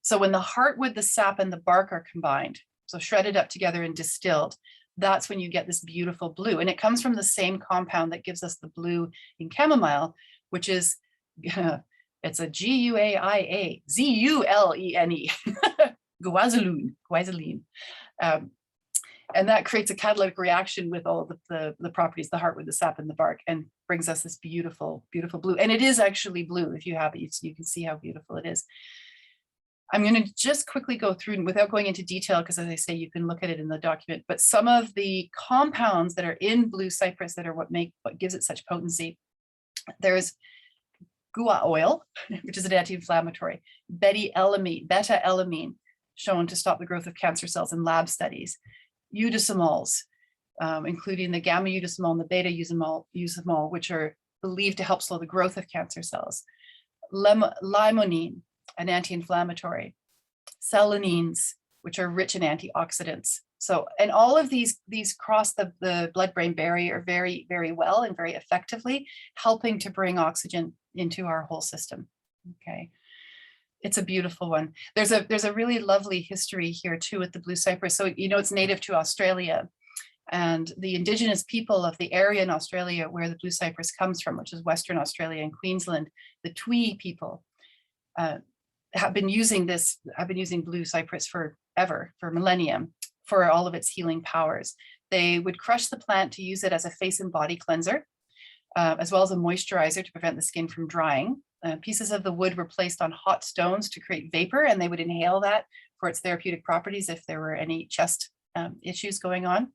So when the heartwood, the sap, and the bark are combined, so shredded up together and distilled, that's when you get this beautiful blue. And it comes from the same compound that gives us the blue in chamomile, which is, it's a Guaiazulene, guaiazulene. And that creates a catalytic reaction with all the properties, the heartwood, the sap, and the bark, and brings us this beautiful, beautiful blue. And it is actually blue. If you have it, you can see how beautiful it is. I'm going to just quickly go through without going into detail, because as I say, you can look at it in the document, but some of the compounds that are in blue cypress that are what gives it such potency. There's guar oil, which is an anti-inflammatory, beta-elamine, shown to stop the growth of cancer cells in lab studies. Eudacimols, including the gamma eudacimol and the beta eudacimol, which are believed to help slow the growth of cancer cells. Limonene, an anti-inflammatory. Selenines, which are rich in antioxidants. So, and all of these cross the blood-brain barrier very, very well and very effectively, helping to bring oxygen into our whole system. Okay. It's a beautiful one. There's a really lovely history here too with the blue cypress. So, it's native to Australia, and the indigenous people of the area in Australia where the blue cypress comes from, which is Western Australia and Queensland, the Twi people, have been using blue cypress forever, for millennium, for all of its healing powers. They would crush the plant to use it as a face and body cleanser, as well as a moisturizer to prevent the skin from drying. Pieces of the wood were placed on hot stones to create vapor, and they would inhale that for its therapeutic properties if there were any chest issues going on.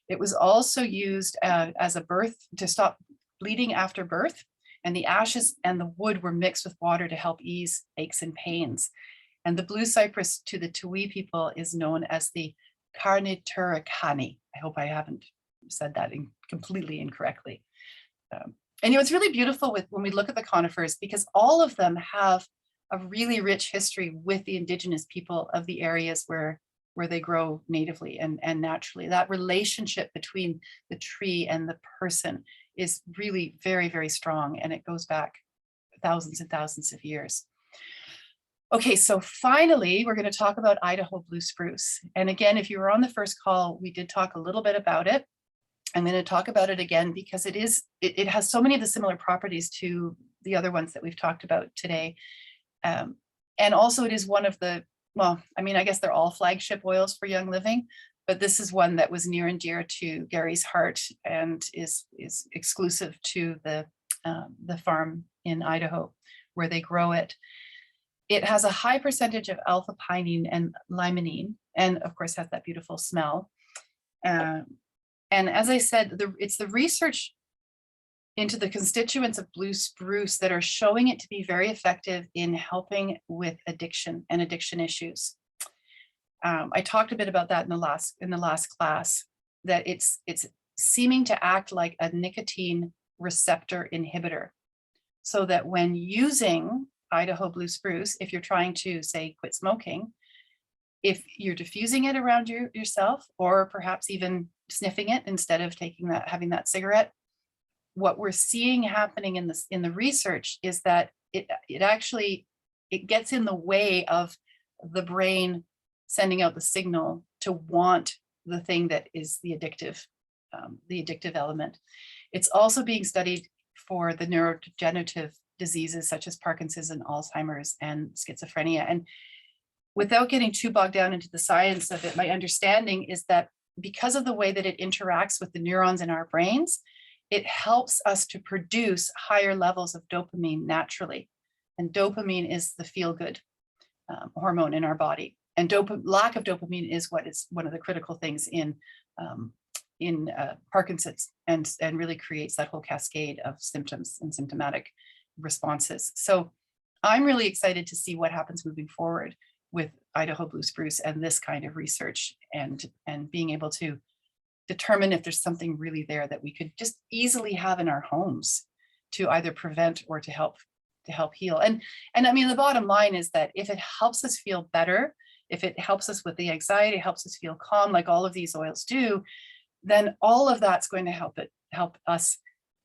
It was also used as a birth to stop bleeding after birth, and the ashes and the wood were mixed with water to help ease aches and pains. And the blue cypress to the Tui people is known as the Carnituricani. I hope I haven't said that completely incorrectly. And it's really beautiful when we look at the conifers, because all of them have a really rich history with the indigenous people of the areas where they grow natively and naturally. That relationship between the tree and the person is really very, very strong, and it goes back thousands and thousands of years. Okay, so finally, we're going to talk about Idaho blue spruce. And again, if you were on the first call, we did talk a little bit about it. I'm going to talk about it again because it has so many of the similar properties to the other ones that we've talked about today. And also it is one of the, well, I mean, I guess they're all flagship oils for Young Living, but this is one that was near and dear to Gary's heart and is exclusive to the farm in Idaho where they grow it. It has a high percentage of alpha-pinene and limonene, and of course has that beautiful smell. And as I said, it's the research into the constituents of blue spruce that are showing it to be very effective in helping with addiction and addiction issues. I talked a bit about that in the last class, that it's seeming to act like a nicotine receptor inhibitor, so that when using Idaho blue spruce, if you're trying to, say, quit smoking, if you're diffusing it around yourself, or perhaps even sniffing it instead of having that cigarette, what we're seeing happening in the research is that it gets in the way of the brain sending out the signal to want the thing that is the addictive element. It's also being studied for the neurodegenerative diseases such as Parkinson's and Alzheimer's and schizophrenia. And without getting too bogged down into the science of it, my understanding is that because of the way that it interacts with the neurons in our brains, it helps us to produce higher levels of dopamine naturally. And dopamine is the feel-good hormone in our body. And lack of dopamine is what is one of the critical things in Parkinson's, and really creates that whole cascade of symptoms and symptomatic responses. So I'm really excited to see what happens moving forward with Idaho blue spruce and this kind of research, and being able to determine if there's something really there that we could just easily have in our homes to either prevent or to help heal. And I mean, the bottom line is that if it helps us feel better, if it helps us with the anxiety, helps us feel calm, like all of these oils do, then all of that's going to help us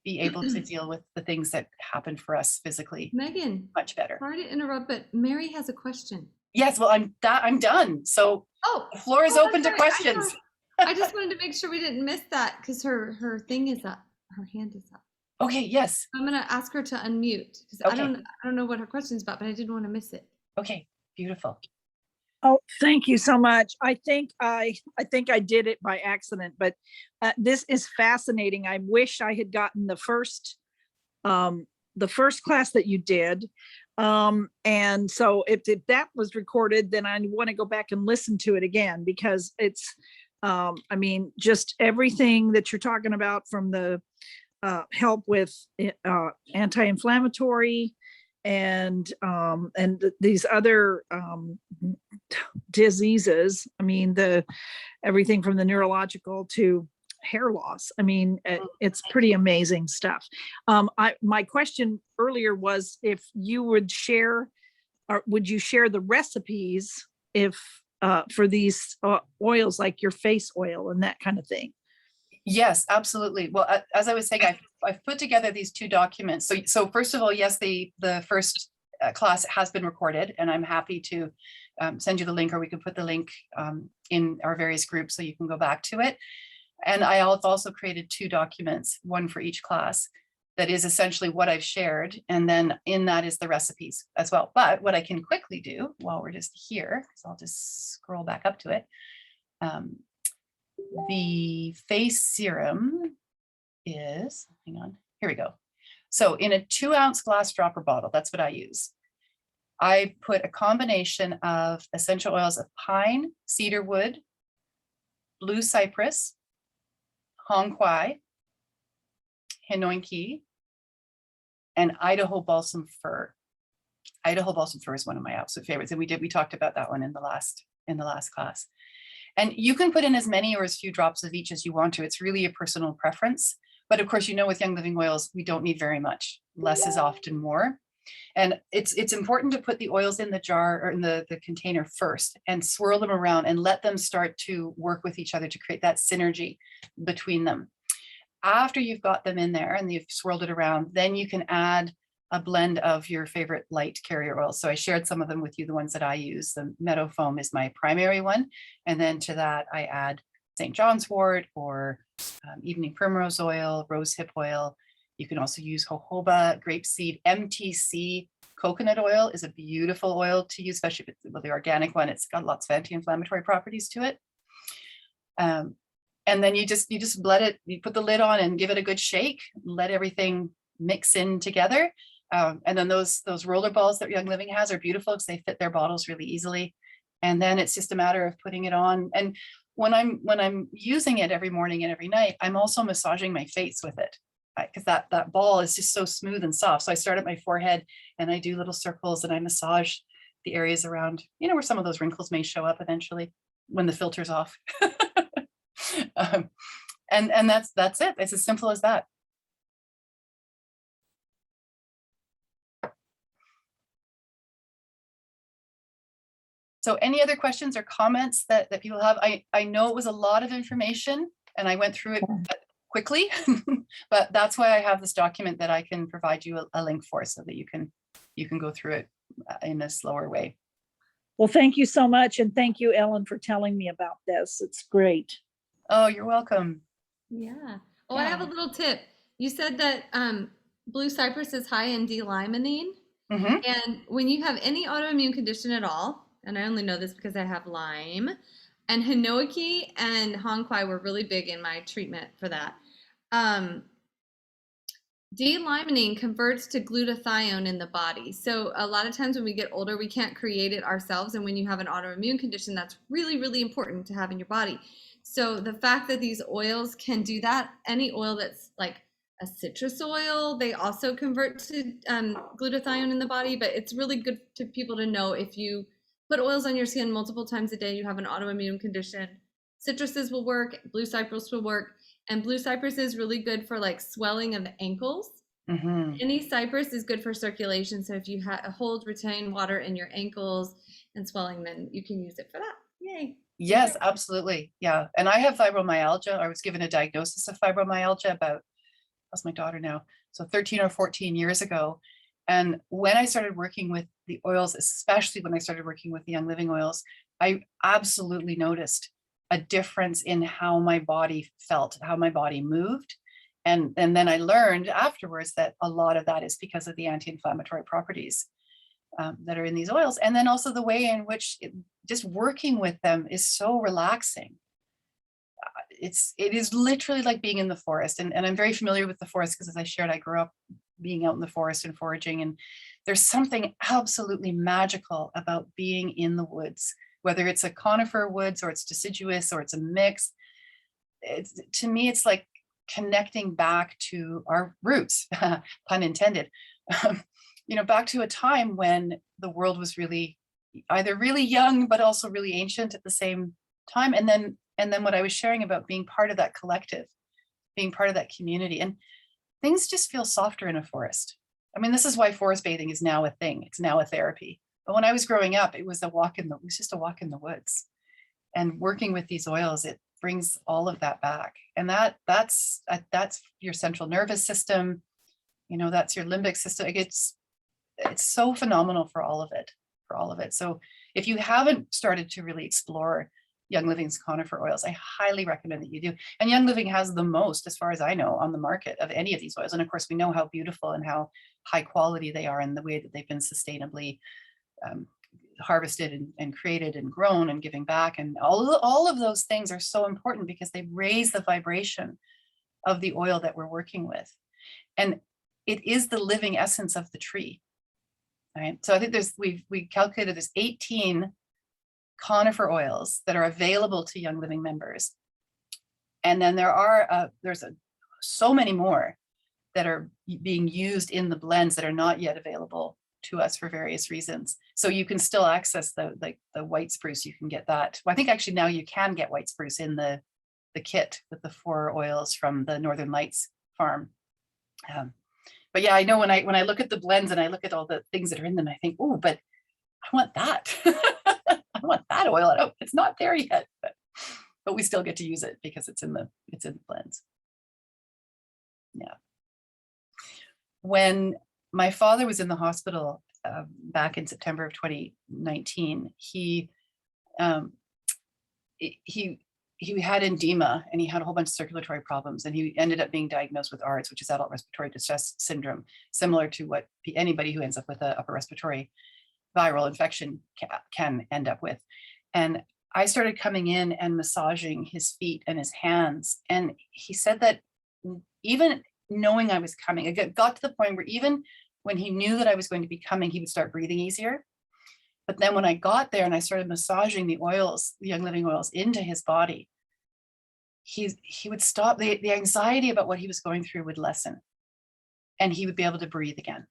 be able to deal with the things that happen for us physically. Megan, much better. Sorry to interrupt, but Mary has a question. Yes, well, I'm done. So the floor is open to questions. I just wanted to make sure we didn't miss that because her thing is up. Her hand is up. Okay, yes. I'm gonna ask her to unmute because I don't know what her question is about, but I didn't want to miss it. Okay, beautiful. Oh, thank you so much. I think I did it by accident, but this is fascinating. I wish I had gotten the first class that you did. And so if that was recorded, then I want to go back and listen to it again, because it's, I mean, just everything that you're talking about, from the help with anti-inflammatory and these other diseases. I mean, everything from the neurological to hair loss. I mean, it's pretty amazing stuff. My question earlier was if you would share, or would you share the recipes for these oils, like your face oil and that kind of thing? Yes, absolutely. Well, as I was saying, I've put together these two documents. So first of all, yes, the first class has been recorded, and I'm happy to send you the link, or we can put the link in our various groups so you can go back to it. And I've also created two documents, one for each class, that is essentially what I've shared. And then in that is the recipes as well. But what I can quickly do while we're just here, because I'll just scroll back up to it. The face serum is, hang on, here we go. So in a 2-ounce glass dropper bottle, that's what I use. I put a combination of essential oils of pine, cedar wood, blue cypress, Hanoiki, Hanoiki, and Idaho balsam fir. Idaho balsam fir is one of my absolute favorites, and we talked about that one in the last class. And you can put in as many or as few drops of each as you want to. It's really a personal preference. But of course, with Young Living oils, we don't need very much. Less is often more. And it's important to put the oils in the jar or in the container first and swirl them around and let them start to work with each other to create that synergy between them. After you've got them in there and you've swirled it around, then you can add a blend of your favorite light carrier oils. So I shared some of them with you, the ones that I use. The meadow foam is my primary one. And then to that, I add St. John's wort or evening primrose oil, rosehip oil. You can also use jojoba, grapeseed, MTC. Coconut oil is a beautiful oil to use, especially if it's the organic one. It's got lots of anti-inflammatory properties to it. And then you just let it, you put the lid on and give it a good shake, let everything mix in together. And then those roller balls that Young Living has are beautiful because they fit their bottles really easily. And then it's just a matter of putting it on. And when I'm using it every morning and every night, I'm also massaging my face with it because that ball is just so smooth and soft. So I start at my forehead and I do little circles and I massage the areas around, where some of those wrinkles may show up eventually when the filter's off. And that's it. It's as simple as that. So any other questions or comments that people have? I know it was a lot of information and I went through it quickly, but that's why I have this document that I can provide you a link for so that you can go through it in a slower way. Well, thank you so much. And thank you, Ellen, for telling me about this. It's great. Oh, you're welcome. Yeah. Oh, I have a little tip. You said that blue cypress is high in D-limonene. Mm-hmm. And when you have any autoimmune condition at all, and I only know this because I have Lyme, and Hanoiki and Hanoiki were really big in my treatment for that. D-limonene converts to glutathione in the body. So a lot of times when we get older, we can't create it ourselves. And when you have an autoimmune condition, that's really, really important to have in your body. So the fact that these oils can do that, any oil that's like a citrus oil, they also convert to glutathione in the body, but it's really good to people to know if you put oils on your skin multiple times a day, you have an autoimmune condition, citruses will work, blue cypress will work, and blue cypress is really good for like swelling of the ankles. Mm-hmm. Any cypress is good for circulation. So if you retain water in your ankles and swelling, then you can use it for that. Yay. Yes, absolutely. Yeah. And I have fibromyalgia. I was given a diagnosis of fibromyalgia about, that's my daughter now, so 13 or 14 years ago. And when I started working with the oils, especially when I started working with the Young Living oils, I absolutely noticed a difference in how my body felt, how my body moved. And then I learned afterwards that a lot of that is because of the anti-inflammatory properties that are in these oils. And then also the way in which just working with them is so relaxing. It is literally like being in the forest. And I'm very familiar with the forest because, as I shared, I grew up being out in the forest and foraging. And there's something absolutely magical about being in the woods, whether it's a conifer woods or it's deciduous or it's a mix. To me, it's like connecting back to our roots, pun intended, back to a time when the world was really either really young, but also really ancient at the same time. And then what I was sharing about being part of that collective, being part of that community, and things just feel softer in a forest. I mean, this is why forest bathing is now a thing. It's now a therapy. But when I was growing up, it was just a walk in the woods. And working with these oils, it brings all of that back. And that's your central nervous system. That's your limbic system. It's so phenomenal for all of it. So if you haven't started to really explore Young Living's conifer oils, I highly recommend that you do. And Young Living has the most, as far as I know, on the market of any of these oils. And of course, we know how beautiful and how high quality they are and the way that they've been sustainably harvested and created and grown and giving back. And all of those things are so important because they raise the vibration of the oil that we're working with. And it is the living essence of the tree. right? So I think we calculated there's 18 conifer oils that are available to Young Living members. And then there's so many more that are being used in the blends that are not yet available to us for various reasons. So you can still access the white spruce. You can get that. Well, I think actually now you can get white spruce in the kit with the 4 oils from the Northern Lights farm. But yeah, I know when I look at the blends and I look at all the things that are in them, I think, oh, but I want that. I want that oil. It's not there yet, but we still get to use it because it's in the blends. Yeah. When my father was in the hospital back in September of 2019, he had edema and he had a whole bunch of circulatory problems, and he ended up being diagnosed with ARDS, which is adult respiratory distress syndrome, similar to what anybody who ends up with an upper respiratory viral infection can end up with. And I started coming in and massaging his feet and his hands. And he said that even knowing I was coming, it got to the point where even when he knew that I was going to be coming, he would start breathing easier. But then when I got there and I started massaging the oils, the Young Living oils into his body, he would stop. The anxiety about what he was going through would lessen, and he would be able to breathe again.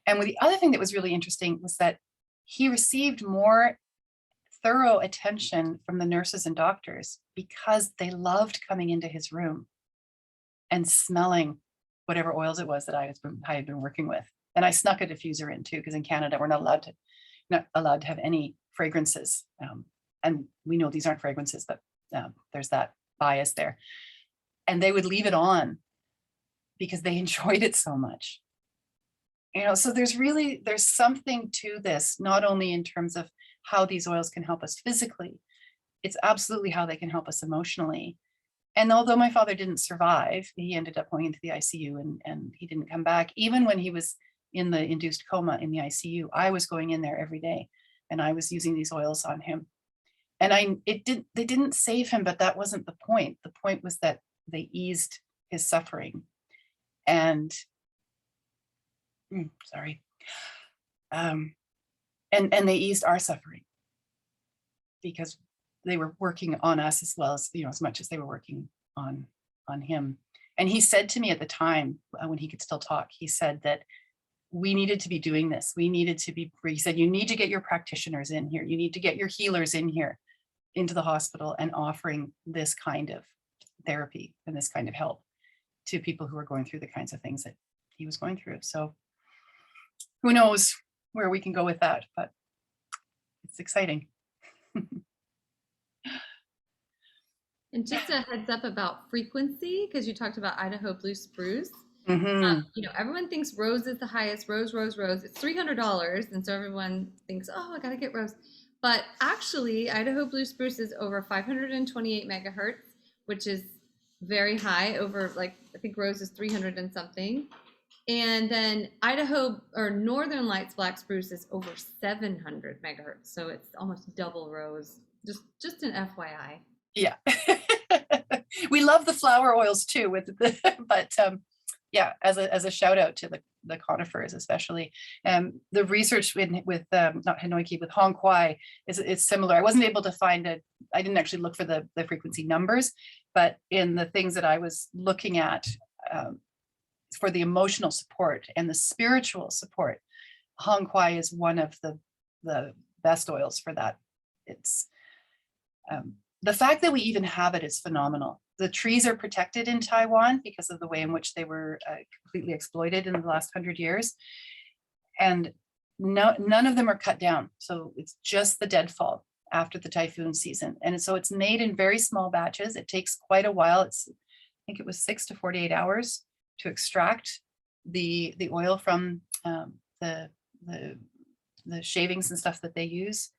And the other thing that was really interesting was that he received more thorough attention from the nurses and doctors because they loved coming into his room and smelling whatever oils it was that I had been working with. And I snuck a diffuser in too, because in Canada we're not allowed to have any fragrances. And we know these aren't fragrances, but there's that bias there. And they would leave it on because they enjoyed it so much. So there's something to this, not only in terms of how these oils can help us physically, it's absolutely how they can help us emotionally. And although my father didn't survive, he ended up going into the ICU and he didn't come back. Even when he was in the induced coma in the ICU, I was going in there every day and I was using these oils on him. And they didn't save him, but that wasn't the point. The point was that they eased his suffering. And and they eased our suffering because they were working on us as well as, as much as they were working on him. And he said to me at the time, when he could still talk, he said that we needed to be doing this. He said, you need to get your practitioners in here. You need to get your healers in here into the hospital and offering this kind of therapy and this kind of help to people who are going through the kinds of things that he was going through. So who knows where we can go with that, but it's exciting. And just a heads up about frequency, because you talked about Idaho blue spruce. Mm-hmm. Everyone thinks rose is the highest, rose. It's $300. And so everyone thinks, oh, I got to get rose. But actually, Idaho blue spruce is over 528 megahertz, which is very high, over I think rose is 300 and something. And then Idaho or Northern Lights black spruce is over 700 megahertz. So it's almost double rose. Just an FYI. Yeah. We love the flower oils too, but yeah, as a shout out to the conifers, especially. The research with not Hanoiki, with Hong Kwai is similar. I wasn't able to find I didn't actually look for the frequency numbers, but in the things that I was looking at for the emotional support and the spiritual support, Hong Kwai is one of the best oils for that. It's the fact that we even have it is phenomenal. The trees are protected in Taiwan because of the way in which they were completely exploited in the last 100 years. And none of them are cut down. So it's just the deadfall after the typhoon season. And so it's made in very small batches. It takes quite a while. I think it was 6 to 48 hours to extract the oil from the shavings and stuff that they use.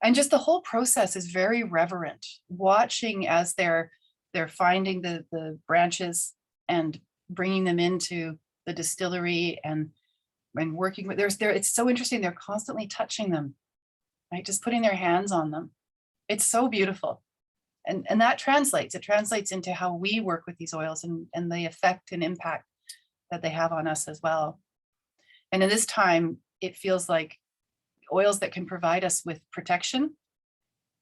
And just the whole process is very reverent, watching as they're finding the branches and bringing them into the distillery and working with, it's so interesting. They're constantly touching them, right? Just putting their hands on them. It's so beautiful. And that translates into how we work with these oils and the effect and impact that they have on us as well. And in this time, it feels like oils that can provide us with protection,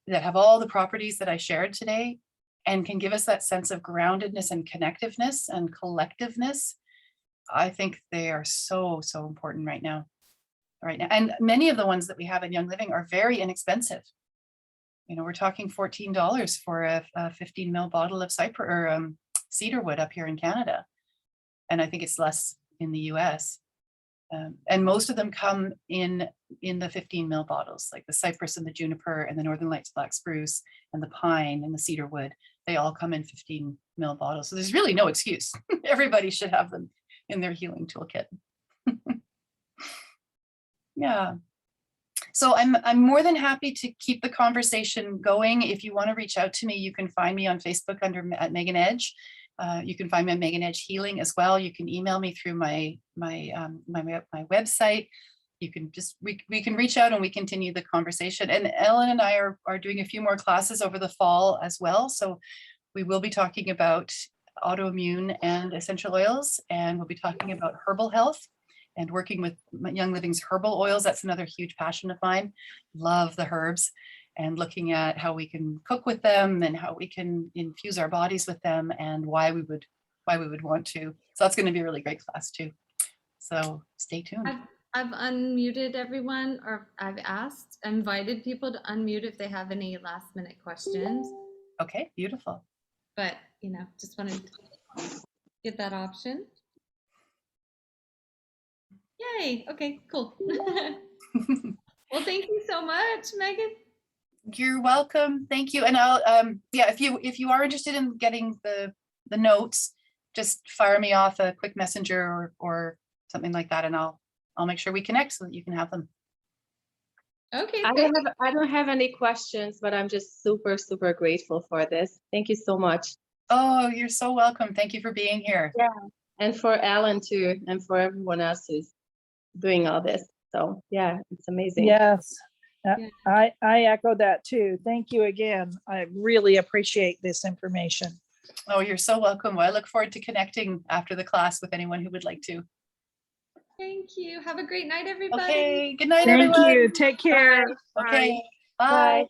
that have all the properties that I shared today, and can give us that sense of groundedness and connectiveness and collectiveness. I think they are so, so important right now. And many of the ones that we have in Young Living are very inexpensive. We're talking $14 for a 15 ml bottle of Cypress or cedar wood up here in Canada. And I think it's less in the US. And most of them come in the 15 ml bottles, like the Cypress and the juniper and the Northern Lights black spruce and the pine and the cedar wood. They all come in 15 ml bottles. So there's really no excuse. Everybody should have them in their healing toolkit. Yeah. So I'm more than happy to keep the conversation going. If you want to reach out to me, you can find me on Facebook at Megan Edge. You can find me on Megan Edge Healing as well. You can email me through my website. You can we can reach out and we continue the conversation. And Ellen and I are doing a few more classes over the fall as well. So we will be talking about autoimmune and essential oils, and we'll be talking about herbal health and working with Young Living's herbal oils. That's another huge passion of mine. Love the herbs, and looking at how we can cook with them and how we can infuse our bodies with them and why we would want to. So that's going to be a really great class too. So stay tuned. I've unmuted everyone, or I've invited people to unmute if they have any last minute questions. Okay, beautiful. But, just wanted to get that option. Yay. Okay, cool. Well, thank you so much, Megan. You're welcome. Thank you. And I'll, if you are interested in getting the notes, just fire me off a quick messenger or something like that, and I'll make sure we connect so that you can have them. Okay. I don't have any questions, but I'm just super, super grateful for this. Thank you so much. Oh, you're so welcome. Thank you for being here. Yeah. And for Alan too, and for everyone else who's doing all this. So yeah, it's amazing. Yes. Yeah. I echo that too. Thank you again. I really appreciate this information. Oh, you're so welcome. Well, I look forward to connecting after the class with anyone who would like to. Thank you. Have a great night, everybody. Okay. Good night, Thank everyone. you. Take care. Okay. Bye. Bye.